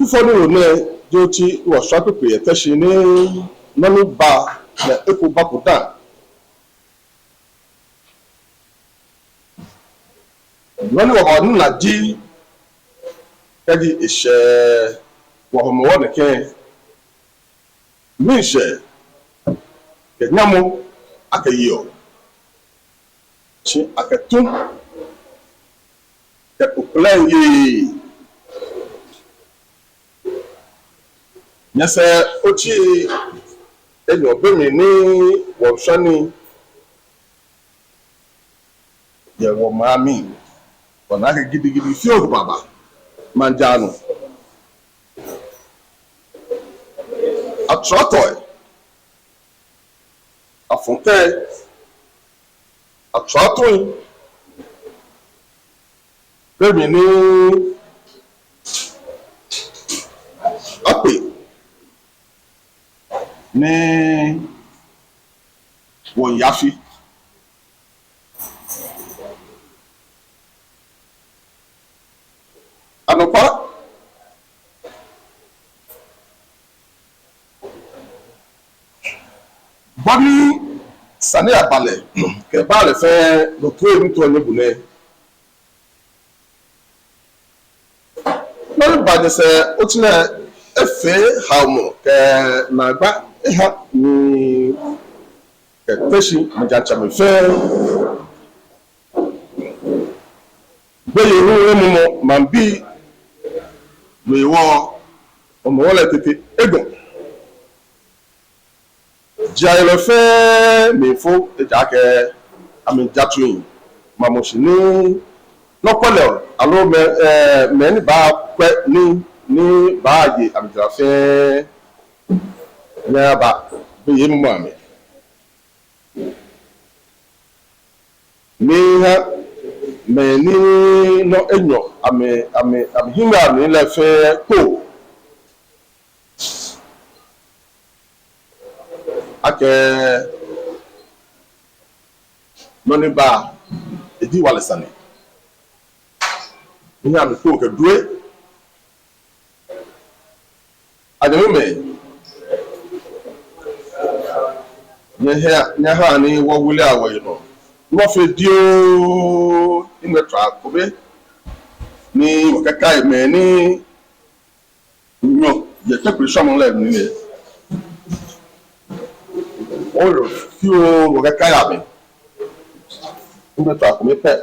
for no ne duty was trying to pay attention no bar the equal back with that. When we are not G, Eddie is what Homowo can means the Namo Akayo. She Akatum the play. Yes, Ochi, and your baby was sunny. There were mammy, but I could give you feel, Baba Manjano. A trottoy, a fontaine, a trottoy, baby, no uppy. Ne won yafi anopa bani sane abale ke ba le fe lo to emi to onye bune no ba de se o tine efe haumo ke na gba ha ni Teshie Mantse me fe be yeru emu mambi we wo Homowo le tete egon jai le fe me fo e ja ke ami jatuin mamoshini no pole alo me ni ba pe ni ba ye ami ja fe ya ba be yemu mami Miha me ni no enyo ame hinga ni le fe ko ake noni ba edi wale sane miha me ko ke due ademi me nya ha ni wo wule awo no wọ́n fi di ooo ìmẹ̀tọ́ àkọ́bẹ́ ní ọ̀kẹ́kẹ́ ìmẹ̀ ní yàn yẹ̀tẹ́ pé sọ́mọ́ lẹ́nu nílẹ̀ wọ́n lọ sí ọ̀kẹ́kẹ́ àmì ìmẹ̀tọ́ àkọ́bẹ́ pẹ́.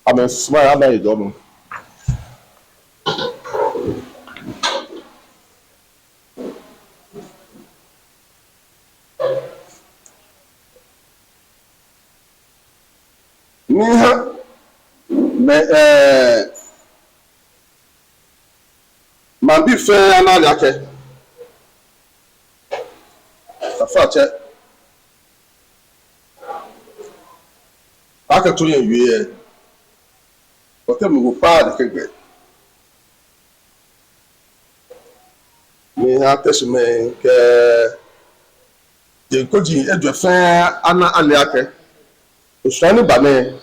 I'm smart, I'm not dumb. Man be fair and all that. The fact I can tell you, but then we will part the cake. Me have Teshie me que the coaching edge of fair Anna Aliake. The shiny bane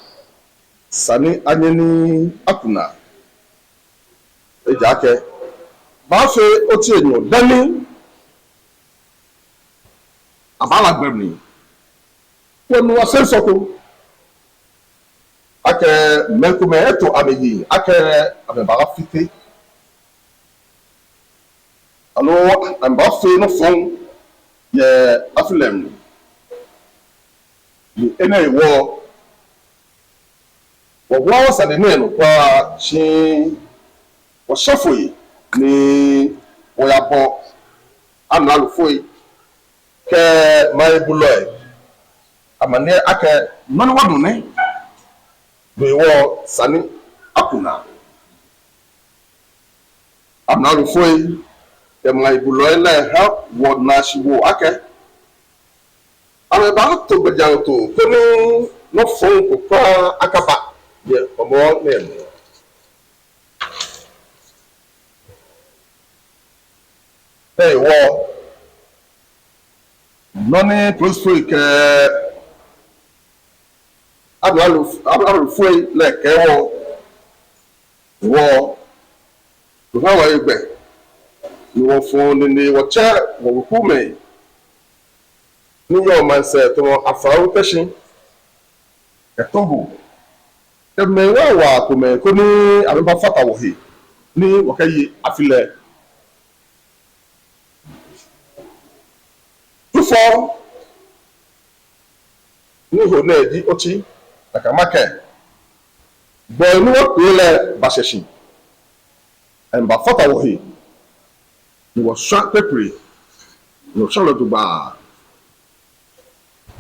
Sani Anini Akuna. A jacket. Bafe Otieno, Danny Abala Grimney. When we are sensible. Ake menkume eto ameyi ake amebara fite alo amba fe no fon ye afilem ni ene wo sa de no kwa chi wo shafoi ni wo yabo analu foi ke mai buloy amane ake non wadu ne we were Sani Akuna. I'm not afraid that my Buloy help what Nashi wo ake. I'm about to be down to no phone to call Akaba, the Homowo. Hey, war. None close to it. I'm afraid like war. How are you back? You were phone in the chat. What who may? New York man said to a foul fishing. A tumble. The may well walk to me. Couldn't I remember Fata was he? Ni okay, I feel like. Before, ni ho na di ochi. Like a market. Boy, no one really basheshi. And by Fata was he? He was shot peppery. No shallow to bar.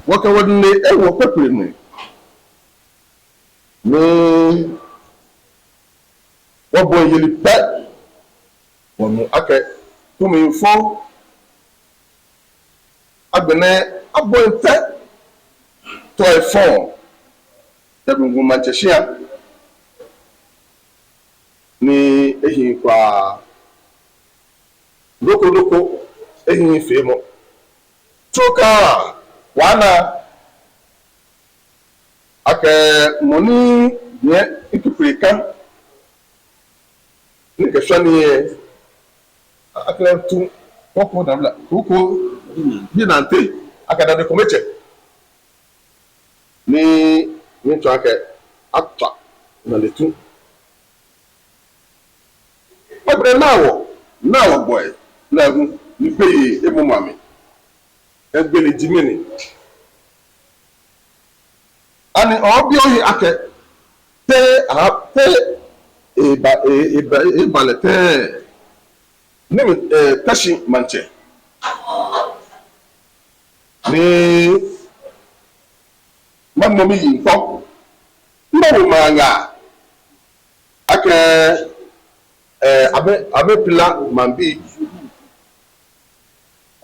What can one lay ever peppery me? No, what boy you pet? One more, okay. To me, four. I've been there, I'm going pet to a phone. The woman Teshie ni ehin kwa loko ehin femo. Choka wana ake moni nye ikipirika ni keshani ake tu poko dabla kuko binante ake dade komeche ni to ake atwa na letu abre nawo boy na hu ni pe emu mami egbele jimini ani obi ohi ake te eba te ni Teshie Mantse ni mamomi yinko mbawo manga ake abe pila mambi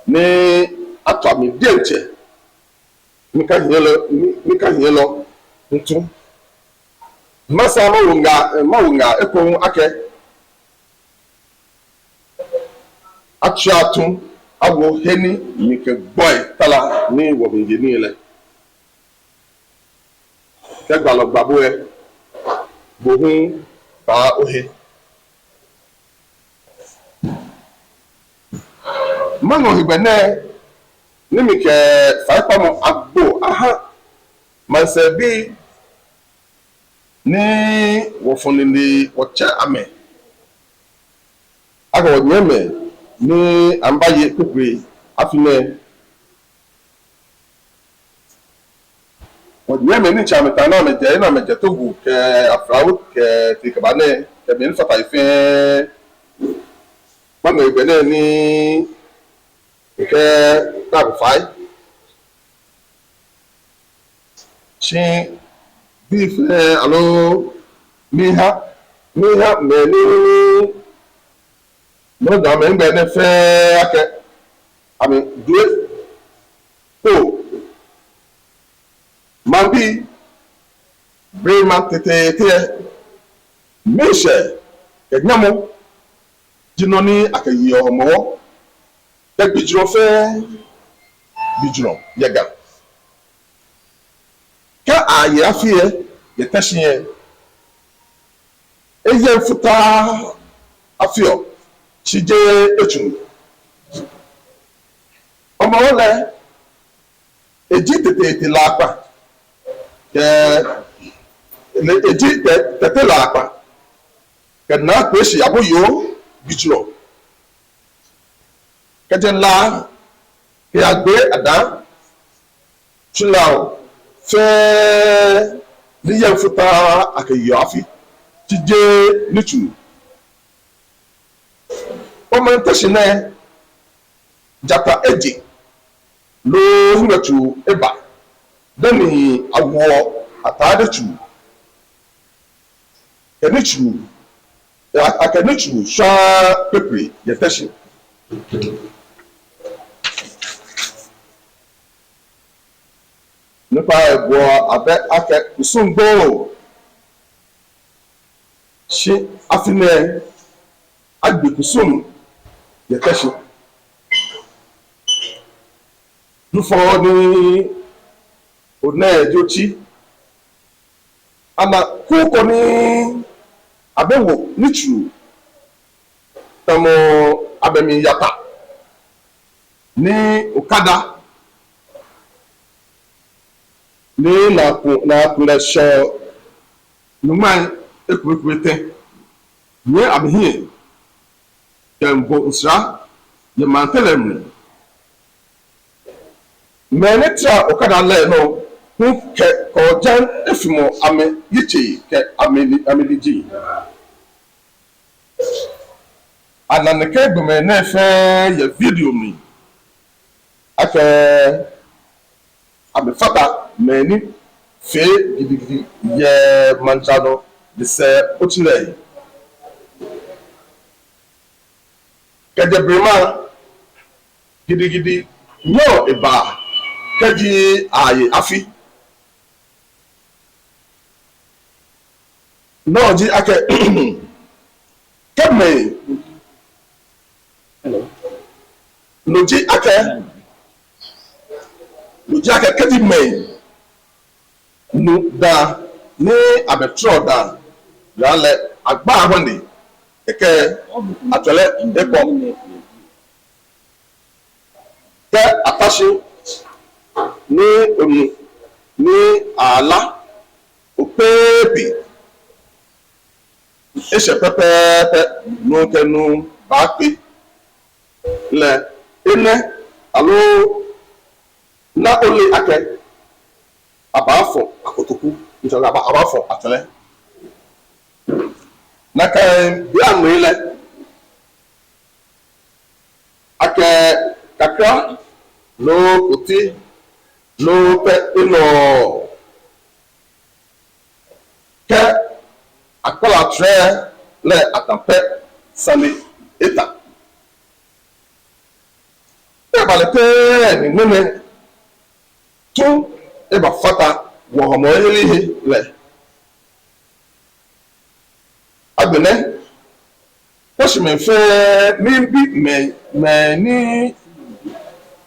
ni atwa mi denche mika hielo ntu masa mawunga ekon ake atu awo heni mike boy tala ni wo bingi ni ile tegbalo gbabo e bohun ba ohe mango hibene ni mike faipamo agbo aha manse bi ni wo funini wo cha ame aga wo nyeme ni ambaye pepre afine wo nyeme ni cha meta na meje togu ke afrawo ke tikabane ke bin fata ife mango hibene ni ke tabu fai shi beef alo miha meni no da me ngbe ne fe ake ami due to mambi brema tete meshe egnamo jinoni ake yi Homowo bijiro fe bijiro yega ka aye afie ye Teshie eye futa afio chije echu Homowo le eji tete lapa ke le eji tete lapa ke na peshi aboyo bijiro kẹjẹla kí a gbé àdá tìlà fẹ níyẹn fúta àkẹyọ àfi jíjẹ nítù ọmọ Teshie náà jata eje ló hùwẹ̀tù ẹ̀bà dẹ́ni awọ àtàdẹ́tù akẹ́nìtù ṣáá pépè yẹ Teshie. Nípa ẹ̀bùn abẹ́ akẹ́ ìsúngbò ṣe àfihàn agbèkùsùn yẹ Teshie dufo ni one jochi ana kuko ni abewo nichu tamo abemi yapa ní okada ní na sọ numan ekubekwete ní abihie kembo nsra ye mantelem mene tra okada le no hu ke kojan efimo ame yichi ke ameliji ananeke gome na fe ye video mi ake abefata meni fe gidigidi ye manchado de se otile kede brema gidigidi no eba kaji aye afi no ji ake keme loji ake lujaka kadi mai nu da ni abetro da yale agba ahoni eke atole epo te atashi ni omu ni ala opepi ese pepepe no kenu bapi le ene alo na ole ake abafo akotoku nso abafo atele na kan bi amrile ake kakra no oti no pe ino ke akola tre le atampe sali eta e balete ni nene tún eba fata wọ ọmọ eléyìí rẹ agbẹnẹ pẹsìmẹfẹ ní bí mẹ ní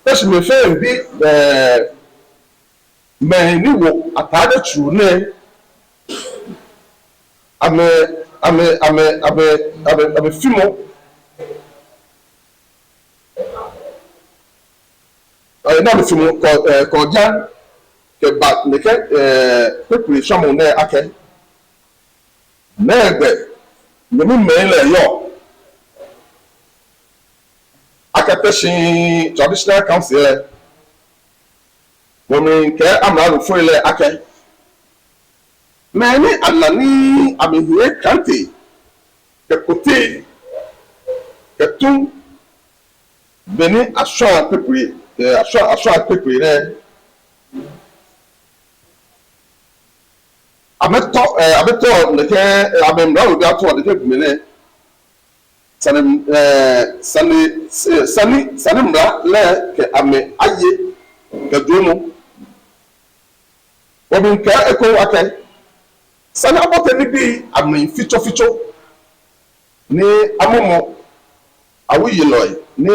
pẹsìmẹfẹ bí mẹ níwò àtàdé tù ní àmẹ fímọ náà mi fímọ kọjá kẹba nìkẹ pépìrì sọmọ náà akẹ náà gbẹ nínú mẹ́lẹ̀ yọ akẹ́tẹ̀sìn traditional council ẹ̀ wọ́n mi kẹ́ amúnáàlú fún ilẹ̀ akẹ́ mẹ́ni àlàní àmìhìyẹ kàntì kẹkọtì kẹtún bẹni aṣọ pépìrì aṣọ pépìrì rẹ. abetɔ neke abemra obi ato neke gumene sani mra le ke ame aye ke duomo obi nke eko ake sani abote ni bi ame ficho ni amomo awuyi loy ni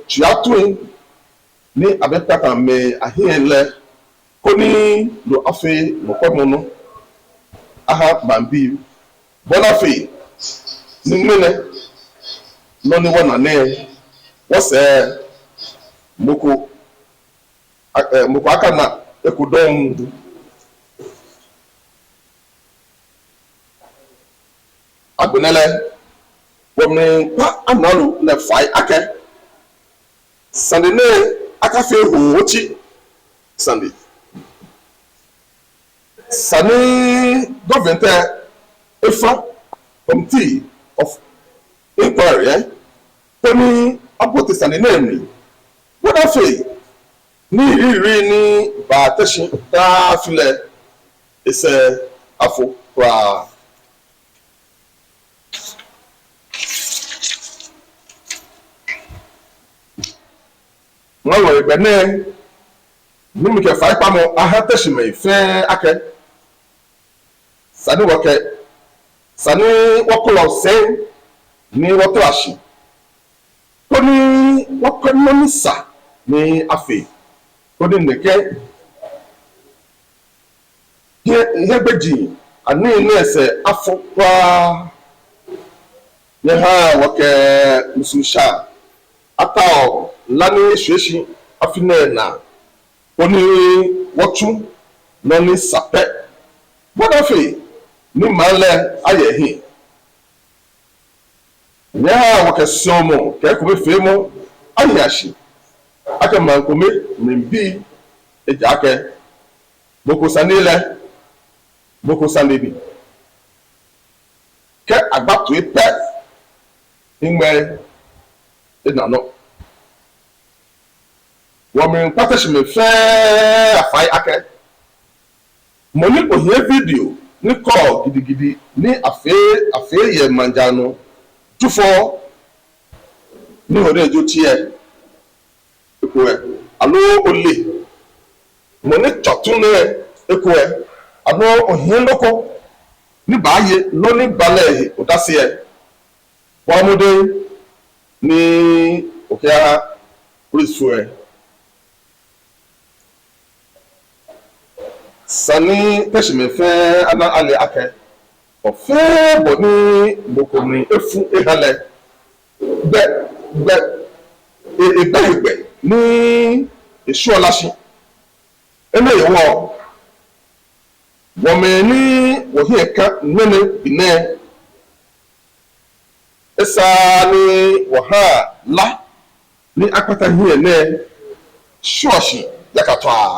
tuatun ni abeta ka me ahiele koni lo afe mo komono aha bambi bonafe ni mene no ni wona ne wose moko aka na ekudom agbonele womi pa analu na fai ake sande ne aka fe hochi sande sani government efa committee of inquiry tani abote sani nemi wọ́n fẹ́ ní ìrírí ní bàtẹ́sí dáfilẹ̀ ẹsẹ̀ afọ́kura. wọ́n wọ̀ ẹgbẹ́ náà mímu kẹfà ìpamọ́ ahátẹ́sìmẹ̀ ìfẹ́ akẹ́ sani wọ́kẹ́ sani wọ́kọ́lọ̀ sẹ́yìn ní wọ́tọ́ àṣì tó ní wọ́kọ́ nọ́nísà ní afẹ́ kodi neke ihe beji ani nese afọ kwa ne ha wake mususha atao lani sheshi afine na oni wotu no ni sape bodafe ni male ayehi ne ha wake somo ke ko be femo ayashi aka mankome mbi ejake boko sanile boko sandebi ke agbatu ipe ingbe inano women patesh me fe afai ake mo ni ko ye video ni call gidigidi ni afe ye manjano tufo ni ore jo tie ko alo ole mo ni chotun ne eko alo ohin loko ní báyé ló ní balẹ̀ òdásí ẹ̀ wọ́n múdé ní òkè ara oríṣiríṣi ẹ̀ sani tẹ̀sìmẹ̀fẹ́ aná alẹ́ akẹ́ ọ̀fẹ́ bọ̀ ní gbòkòmìnì efu ehalẹ̀ ìgbẹ́ ní èṣù ọ̀làṣì eléyìí wọ̀ wọ́mẹ̀ni wòhí ẹ̀ka nínú ìnẹ́ ẹ̀sà ní wọ̀há lá ní akpata yìí ẹ̀nẹ́ ṣọ́ọ̀ṣì yàkàtọ̀ à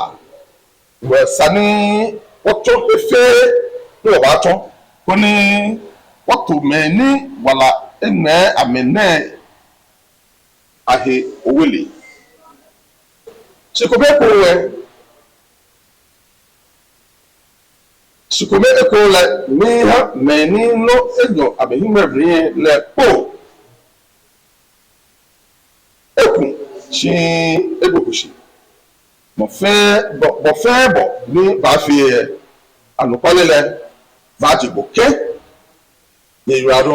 wẹ̀sà ní wọ́tọ́ efẹ́ ní wọ́n bá tọ́ kó ní wọ́tò mẹ́ni wàlà ẹ̀nẹ́ àmẹ́nẹ́ àhẹ òwìlì ṣèkò bẹ́ẹ̀ kó wẹ̀. Sukome eko le miha meni no enyo abehime brie le po eku chi ebokushi mo fe bo ni ba fi anukole le ba ji boke ye you are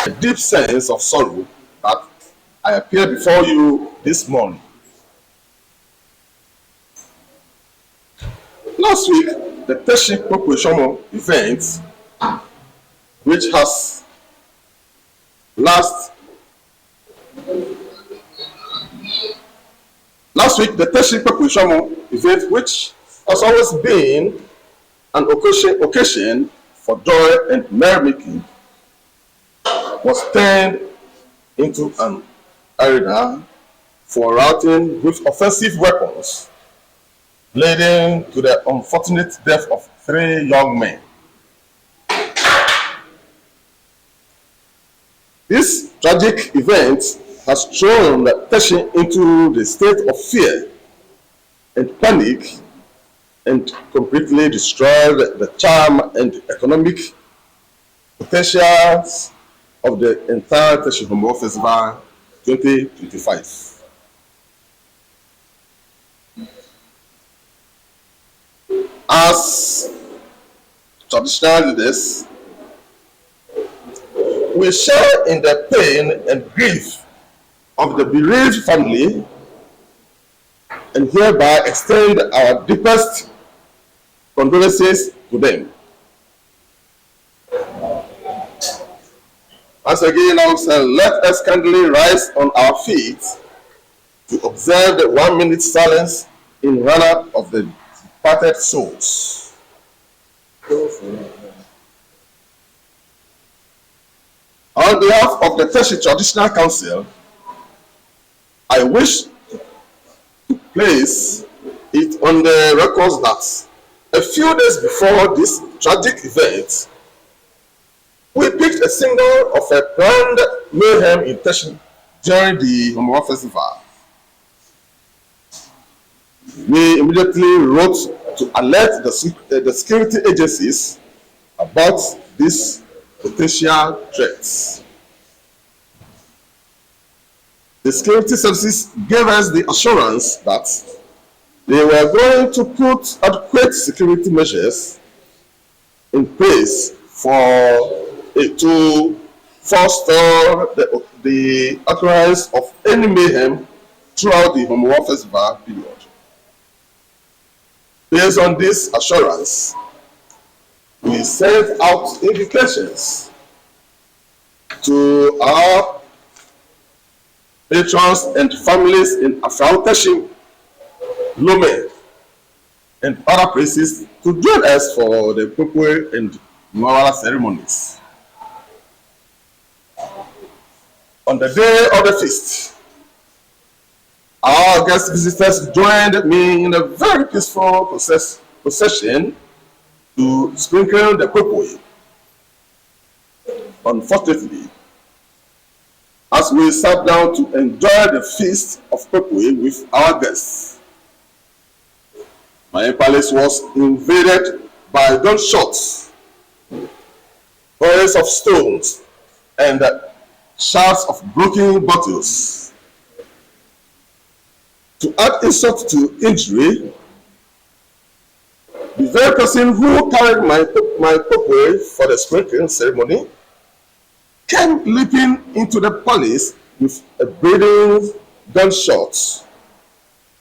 a deep sense of sorrow that I appear before you this morning. Last week, the Teshie Proposition event, which has last week, the Teshie Proposition event, which has always been an occasion for joy and merrymaking, was turned into an arena for routing with offensive weapons, leading to the unfortunate death of 3 young men. This tragic event has thrown Teshie into the state of fear and panic and completely destroyed the charm and economic potentials of the entire Teshie Homowo Festival 2025. As traditional leaders, we share in the pain and grief of the bereaved family and hereby extend our deepest condolences to them. Once again, also, let us kindly rise on our feet to observe the 1 minute silence in honor of the departed souls. On behalf of the Teshie Traditional Council, I wish to place it on the records that a few days before this tragic event, we picked a singer of a planned mayhem in Teshie during the Homowo Festival. We immediately wrote to alert the security agencies about these potential threats. The security services gave us the assurance that they were going to put adequate security measures in place to forestall the occurrence of any mayhem throughout the Homowo festival period. Based on this assurance, we sent out invitations to our patrons and families in Teshie, Lome, and other places to join us for the Pokwe and Mawala ceremonies. On the day of the feast, our guest visitors joined me in a very peaceful procession to sprinkle the Pokwe. Unfortunately, as we sat down to enjoy the feast of Pokwe with our guests, my palace was invaded by gunshots, volleys of stones, and shards of broken bottles. To add insult to injury, the very person who carried my Pokwe for the sprinkling ceremony came leaping into the palace with a bleeding gunshot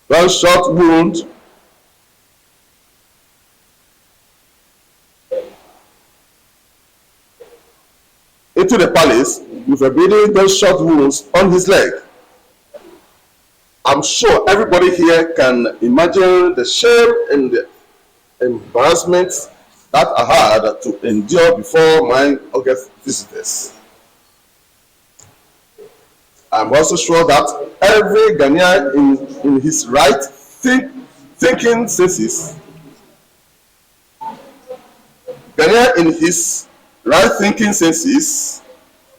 wound into the palace with a bleeding gunshot wounds on his leg. I'm sure everybody here can imagine the shame and the embarrassment that I had to endure before my August visitors. I'm also sure that every Ghanaian in his right thinking senses,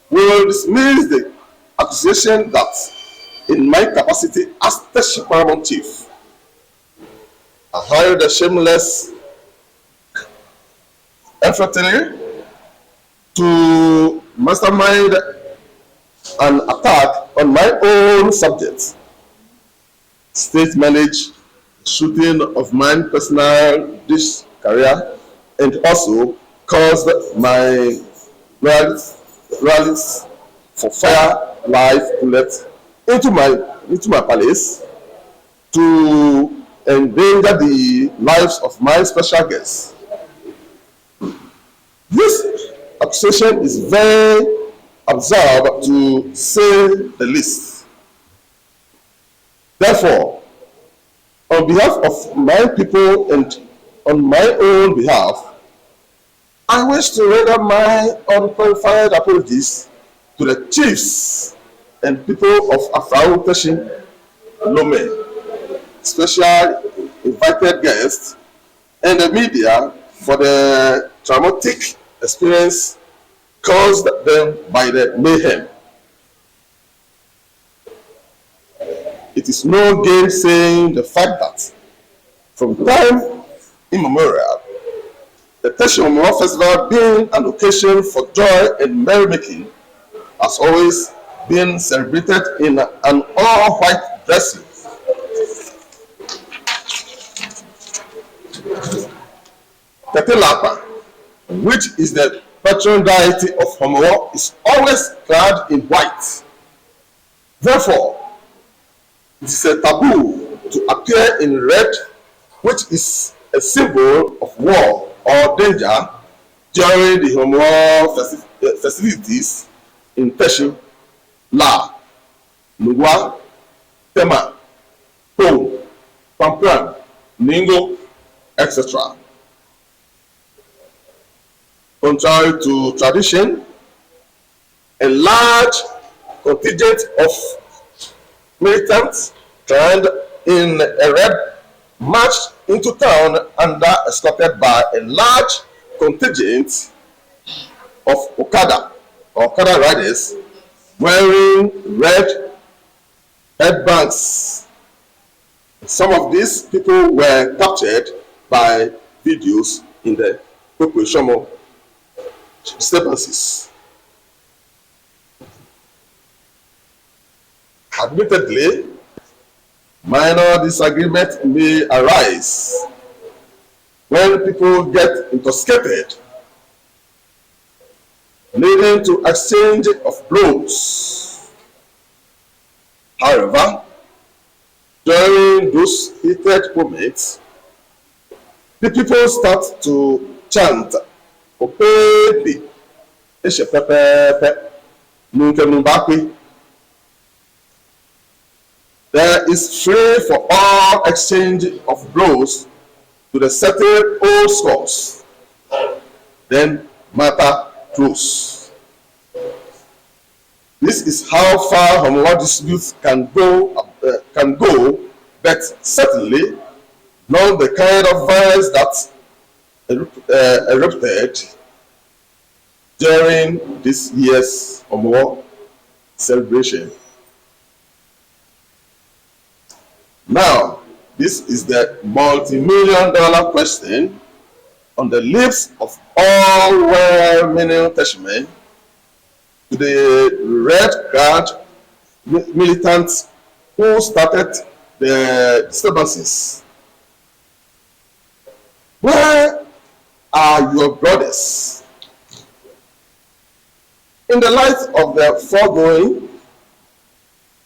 will dismiss the accusation that in my capacity as Teshie Paramount Chief, I hired a shameless effortly to mastermind an attack on my own subject, state manage shooting of my personal dish career, and also caused my rallies for fire live bullet into my palace to endanger the lives of my special guests. This accusation is very absurd, to say the least. Therefore, on behalf of my people and on my own behalf, I wish to render my unqualified apologies to the chiefs and people of Teshie, Lome, special invited guests, and the media for the traumatic experience caused them by the mayhem. It is no gainsaying the fact that from time immemorial, the Teshie Homowo Festival, being an occasion for joy and merrymaking, has always been celebrated in an all-white dressing. Tetelapa, which is the patron deity of Homowo, is always clad in white. Therefore, it is a taboo to appear in red, which is a symbol of war or danger during the Homowo festivities in Teshie, La, Lugwa, Tema, Po, Pampran, Ningo, etc. Contrary to tradition, a large contingent of militants clad in a red marched into town under escorted by a large contingent of Okada riders wearing red headbands. Some of these people were captured by videos in the Pokwe disturbances. Admittedly, minor disagreement may arise when people get intoxicated, leading to exchange of blows. However, those heated moments, the people start to chant, Opepi, Eshepepepe, Nunkenubakwi. There is free for all exchange of blows to the settled old scores. Then matter close. This is how far Homowo disputes can go, but certainly not the kind of violence that erupted during this year's Homowo celebration. Now, this is the multi-million-dollar question on the lips of all well-meaning Teshmen to the Red Guard militants who started the disturbances. Where are your brothers? In the light of the foregoing,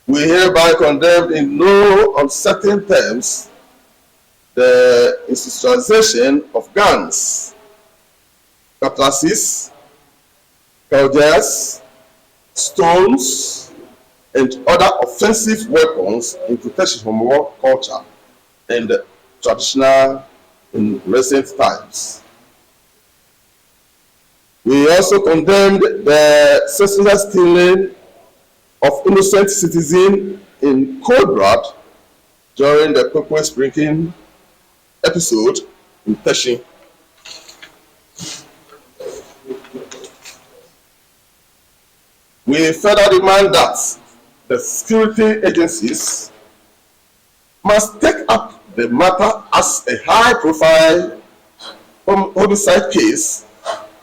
we hereby condemn in no uncertain terms the institutionalization of guns, cutlasses, cudgels, stones, and other offensive weapons into Teshie Homowo culture and traditional in recent times. We also condemned the senseless stealing of innocent citizens in cold blood during the Kwekwe sprinkling episode in Teshie. We further demand that the security agencies must take up the matter as a high-profile homicide case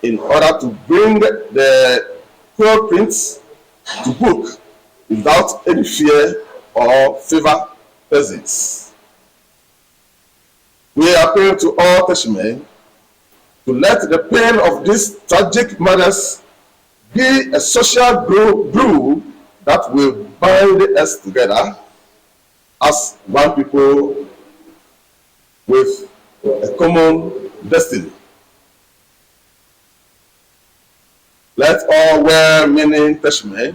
in order to bring the culprits to book without any fear or favor presence. We appeal to all Teshmen to let the pain of these tragic murders be a social glue that will bind us together as one people with a common destiny. Let all well-meaning Teshmen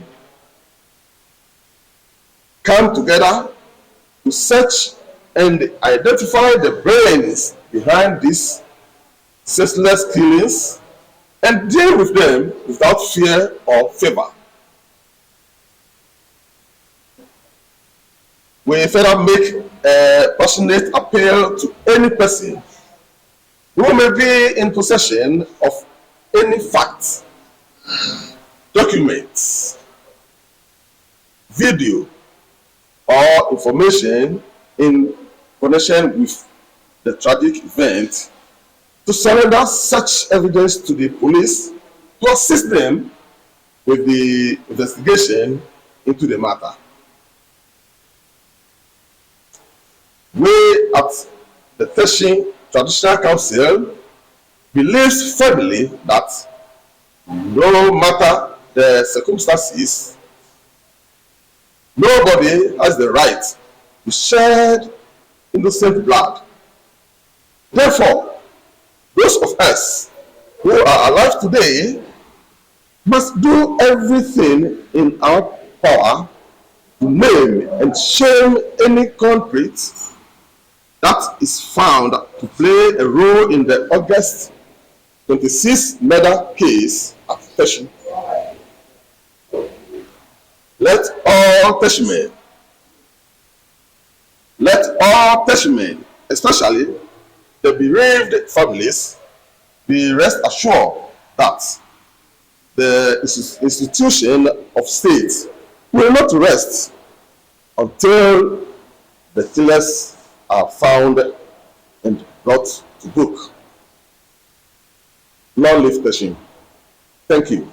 come together to search and identify the brains behind these senseless killings and deal with them without fear or favor. We further make a passionate appeal to any person who may be in possession of any facts, documents, video, or information in connection with the tragic event to surrender such evidence to the police to assist them with the investigation into the matter. We at the Teshie Traditional Council believes firmly that no matter the circumstances, nobody has the right to shed innocent blood. Therefore, those of us who are alive today must do everything in our power to name and shame any culprit that is found to play a role in the August 26th murder case at Teshie. Let all Teshmen, especially the bereaved families, be rest assured that the institution of state will not rest until the killers are found and brought to book. Long live Teshie. Thank you.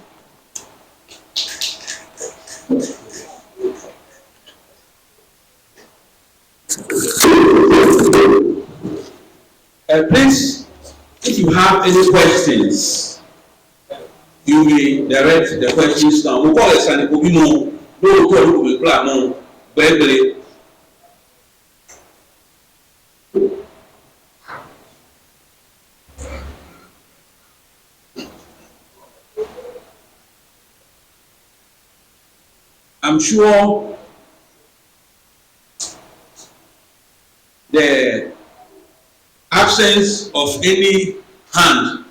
Please, if you have any questions, you may direct the questions now. We call it an no plan, no, I'm sure the absence of any hand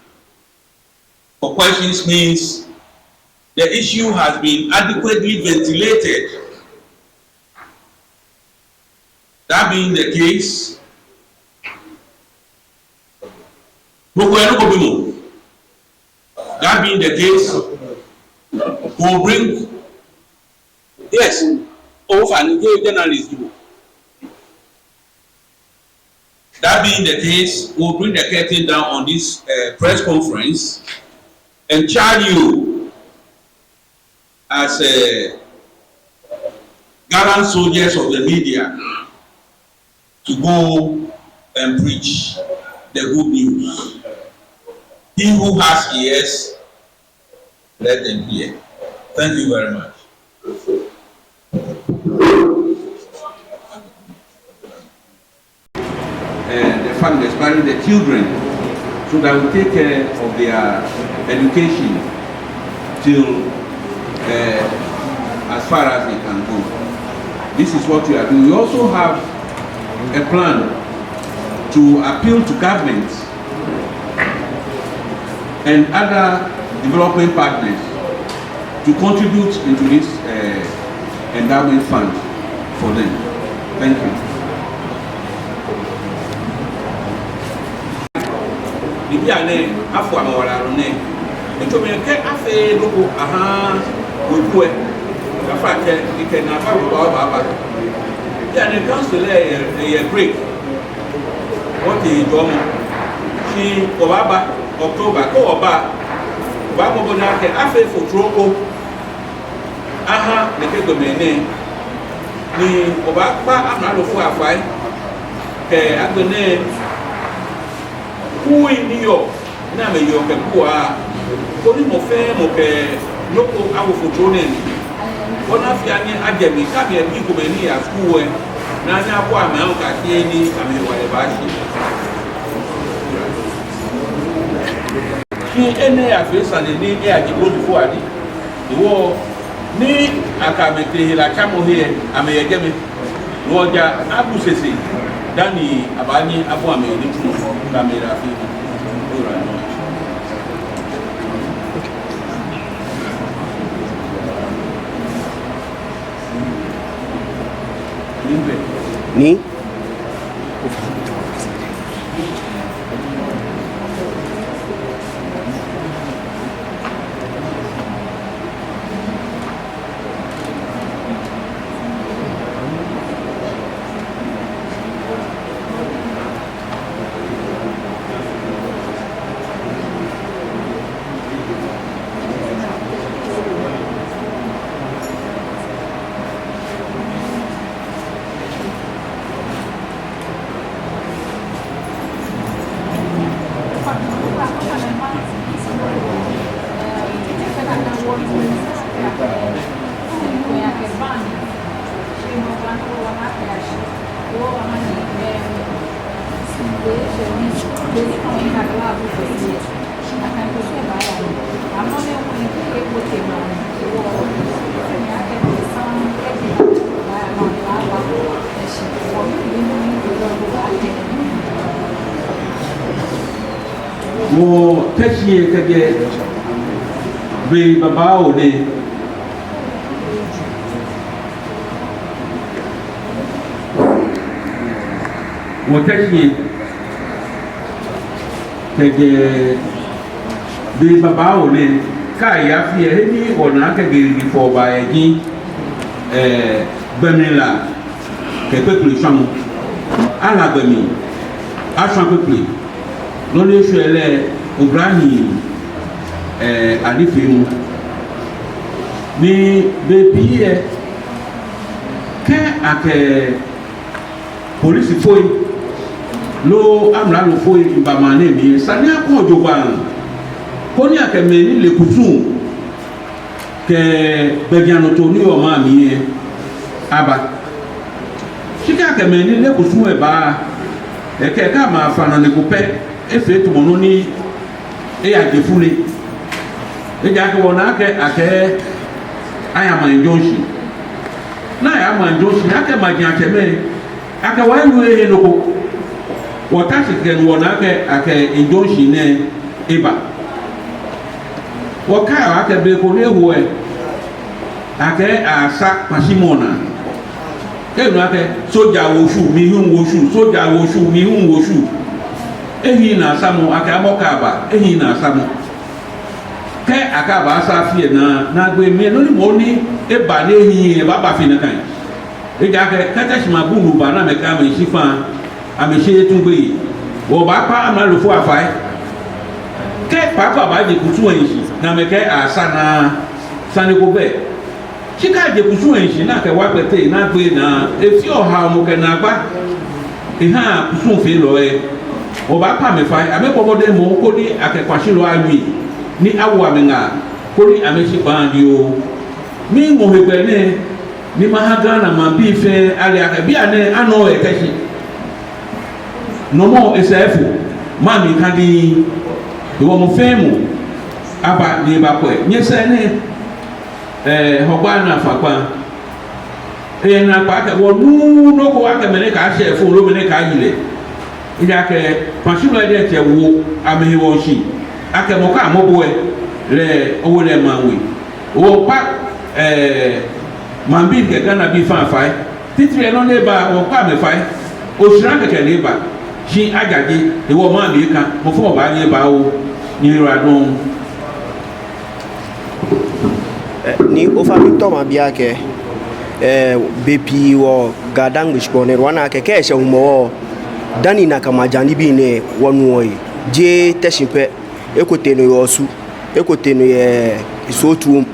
for questions means the issue has been adequately ventilated. That being the case, that being the case, we'll bring, yes, over and give journalists. That being the case, we'll bring the curtain down on this press conference and charge you as gallant soldiers of the media to go and preach the good news. He who has ears, let them hear. Thank you very much. The family, especially the children, so that we take care of their education till as far as they can go. This is what we are doing. We also have a plan to appeal to governments and other development partners to contribute into this endowment fund for them. Thank you. Bibi ane afọ amawara ne nto me ke afe loko aha wekue afa ke na afa baba ya ne council e break what is domo ki obaba October ko oba mo bona ke afe fotro aha ne ke gomene ni oba pa amalo fu afai ke agbene Who in New York? Na me yo ke kuwa. Koni mo fe mo ke loko awo fotone ni. Ona fi ani agemi ka me bi ko me ni ya school e. Na nya kwa me an ka tie ni ame wa e ba shi. Ki ene ya fe san ni e a di go before adi. Iwo ni akamete la chamo here ame ye gemi. Roja abu sese. Dani abani abu ame ni tu kamera fi ni Mo Teshie kage be babao ne mo Teshie kage be babao ne ka ya fi e ni ona kage ri fo ba e ji gbemila ke peuple chamu ala gbemi a chan peuple lórí oṣù ẹlẹ́ Ibrahim àdífẹ́mu ní bèbí ẹ kẹ́ àkẹ́ polisi fóyí ló amúlálò fóyí ìbàmà ní èmi sani akọ́ òjòba kó ní àkẹ́mẹ́ nílé kùtù kẹ́ gbẹ̀gìánù tó ní ọmọ mi yẹ aba síkẹ́ àkẹ́mẹ́ nílé kùtù ẹ̀ bá ẹ̀kẹ́ ká máa fana ní kò pẹ́ efe to mono ni e ya gefule e ja ke wona ke ake aya man jonshi na ya man Johnson aka magya keme aka wanwe he no water chicken wona aka Johnson ne eba waka aka be ko ne ho e aka asa pasimona kenu aka soja wo shu mi hun wo shu soja wo shu mi hun wo shu ehi na asamu aka amoka ba ehi na asamu ke aka ba asa fie na gbe me no ni mo ni e ba na ehi e ba ba fi na kan e ja ke kata shima bulu ba na me ka me shifa ame she tungbe wo ba pa amalo fu afai ke papa ba je kutu enshi na me ke asa na sane ko be chika je kutu enshi na ke wa pete na gbe na e fi oha mo ke na gba e ha kutu fe lo e wo ba pa me fai ame ko mode mo ko ni akekwasi lo ami ni awo amenga ko ni ame shi pa ndi o mi mo hegbe ne ni mahaga na mambi fe ali aka bi ane ano e Teshie no mo esefu mami kadi wo mo femu aba ni ba ko nye se ne hogba na fakwa e na pa ka wo nu no ko aka mene ka chef lo mene ka yile ida ke pashulo de te wo amehi wo shi aka mo ka mo bo e le owo le manwe wo pa mambi ke kana bi fan fai titire no ne ba wo pa me fai o shira ke ne ba shi agaje e wo ma mi ka mo fo ba ni ba o ni ra don ni o fa mi to ma bia ke bepi wo gadang bishpone wana ke she Homowo dani na kama jani bi ne wonu oyi je Teshie pe ekote no yosu ekote no ye isotu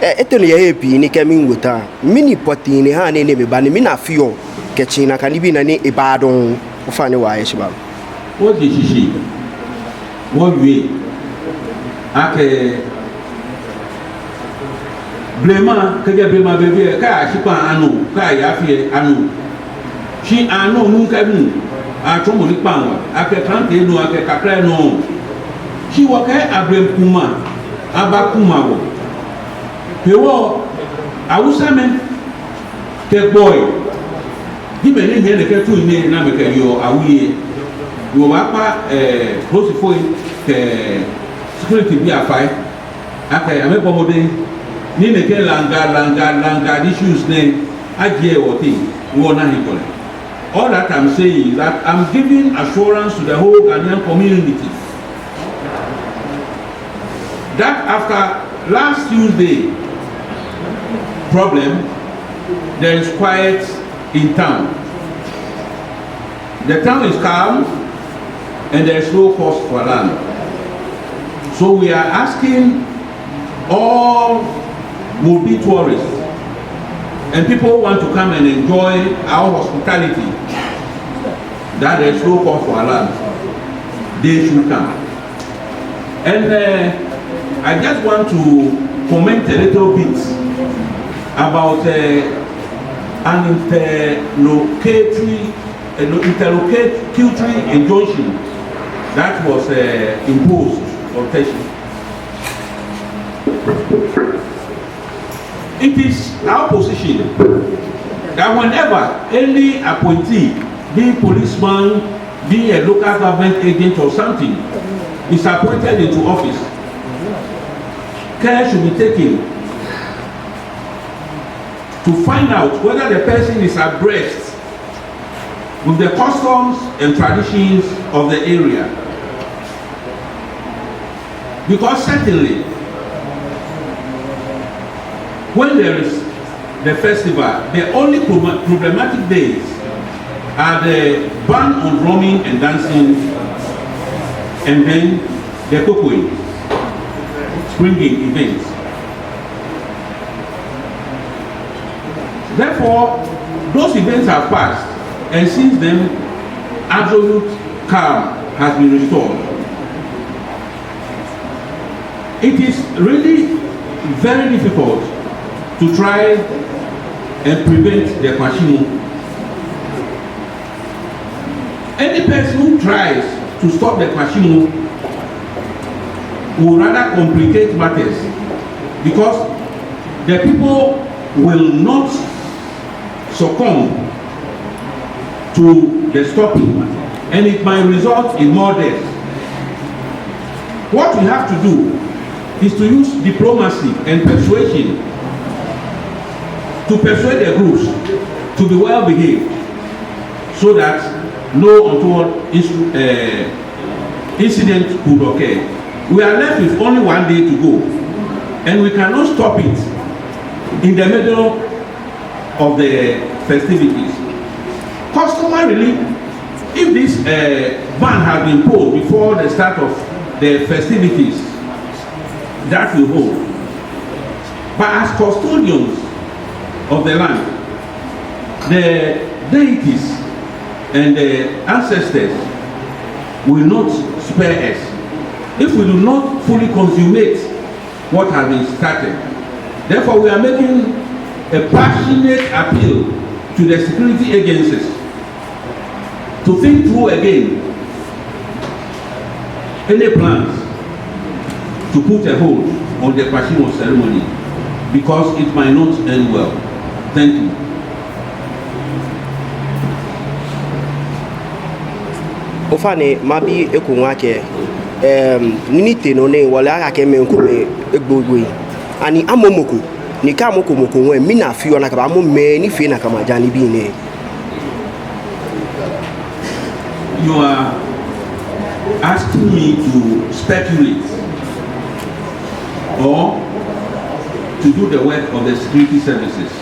eteno ye epi ni kemi ngota mini poti ni ha ne me ba ni mina fio ke china kan bi na ni ibadon o fa ne wa ye shiba o di shishi wo wi ake blema ke blema bebe ka shipa anu ka ya fie anu shi anu nunca mu atomo ni panwa ake kante no ake kakra no shi wo ke abrem kuma abakuma wo pewo awusa me ke boy di me ni he ke tu ni na me ke yo awuye yo ba pa close foi ke security bi afai ake ame pomode ni ne ke langa issues ne agie wo ti wo na hi kole. All that I'm saying is that I'm giving assurance to the whole Ghanaian community that after last Tuesday problem, there is quiet in town. The town is calm and there is no cause for alarm. So we are asking all would-be tourists and people who want to come and enjoy our hospitality that there is no cause for alarm. They should come. And I just want to comment a little bit about an interlocutory injunction that was imposed on Teshie. It is our position that whenever any appointee, be a policeman, be a local government agent or something, is appointed into office, care should be taken to find out whether the person is abreast with the customs and traditions of the area. Because certainly, when there is the festival, the only problematic days are the ban on drumming and dancing, and then the cocoing, springing events. Therefore, those events have passed, and since then, absolute calm has been restored. It is really very difficult to try and prevent the Kwashimu. Any person who tries to stop the Kwashimu will rather complicate matters, because the people will not succumb to the stopping, and it might result in more deaths. What we have to do is to use diplomacy and persuasion to persuade the groups to be well behaved, so that no untoward incident could occur. We are left with only one day to go, and we cannot stop it in the middle of the festivities. Customarily, if this ban had been imposed before the start of the festivities, that will hold. But as custodians of the land, the deities and the ancestors will not spare us if we do not fully consummate what has been started. Therefore, we are making a passionate appeal to the security agencies to think through again any plans to put a hold on the Pashimo ceremony, because it might not end well. Thank you. Ofane mabi ekunwake nite no ne wala aka me nkume egbogwe ani amomoko ni ka moko we mi na fi ona ka ba mo me ni fi na ka majani bi ne. You are asking me to speculate or to do the work of the security services.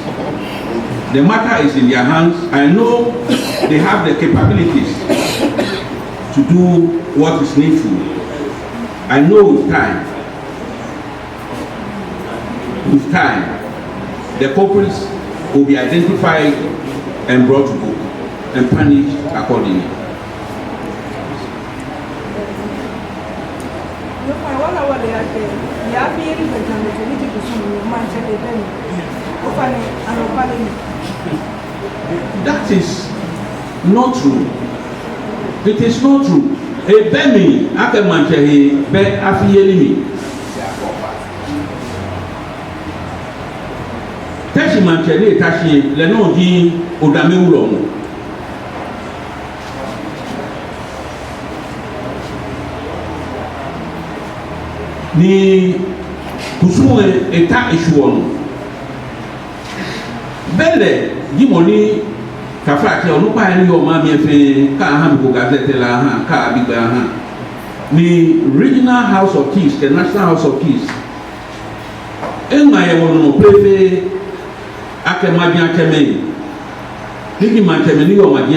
The matter is in their hands. I know they have the capabilities to do what is needful. I know with time, the culprits will be identified and brought to book and punished accordingly. That is not true. It is not true. A bemi ake manche be afiyelimi. Teshie manche le Teshie le no di odame ulo. Ni kusuwe eta ishuonu. Bele jimoni kafaki onupa ni o ma mi efe ka ha mi ko gazette la ha ka bigba ha ni regional house of chiefs, the national house of chiefs enma ye wono no prefe akemaji akeme nigi macheme ni o maji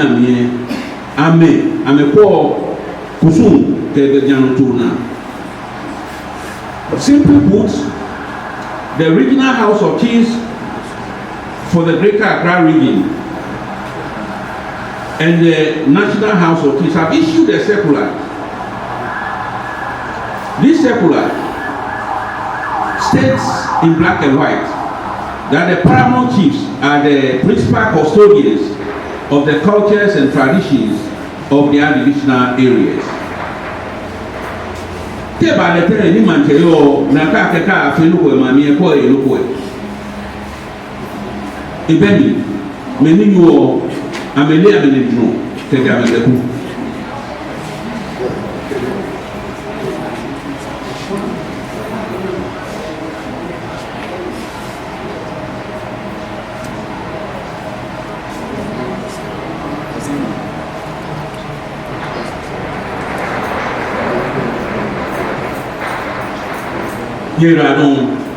ami ame ko kusum ke be janu tuna. Simply put, the regional house of chiefs for the Greater Accra region and the National House of Chiefs have issued a circular. This circular states in black and white that the paramount chiefs are the principal custodians of the cultures and traditions of their divisional areas. Teba letere ni mancheyo na kaka afinuko mami eko eluko. Ibemi meni yo amele no tege ameleku. Here I don't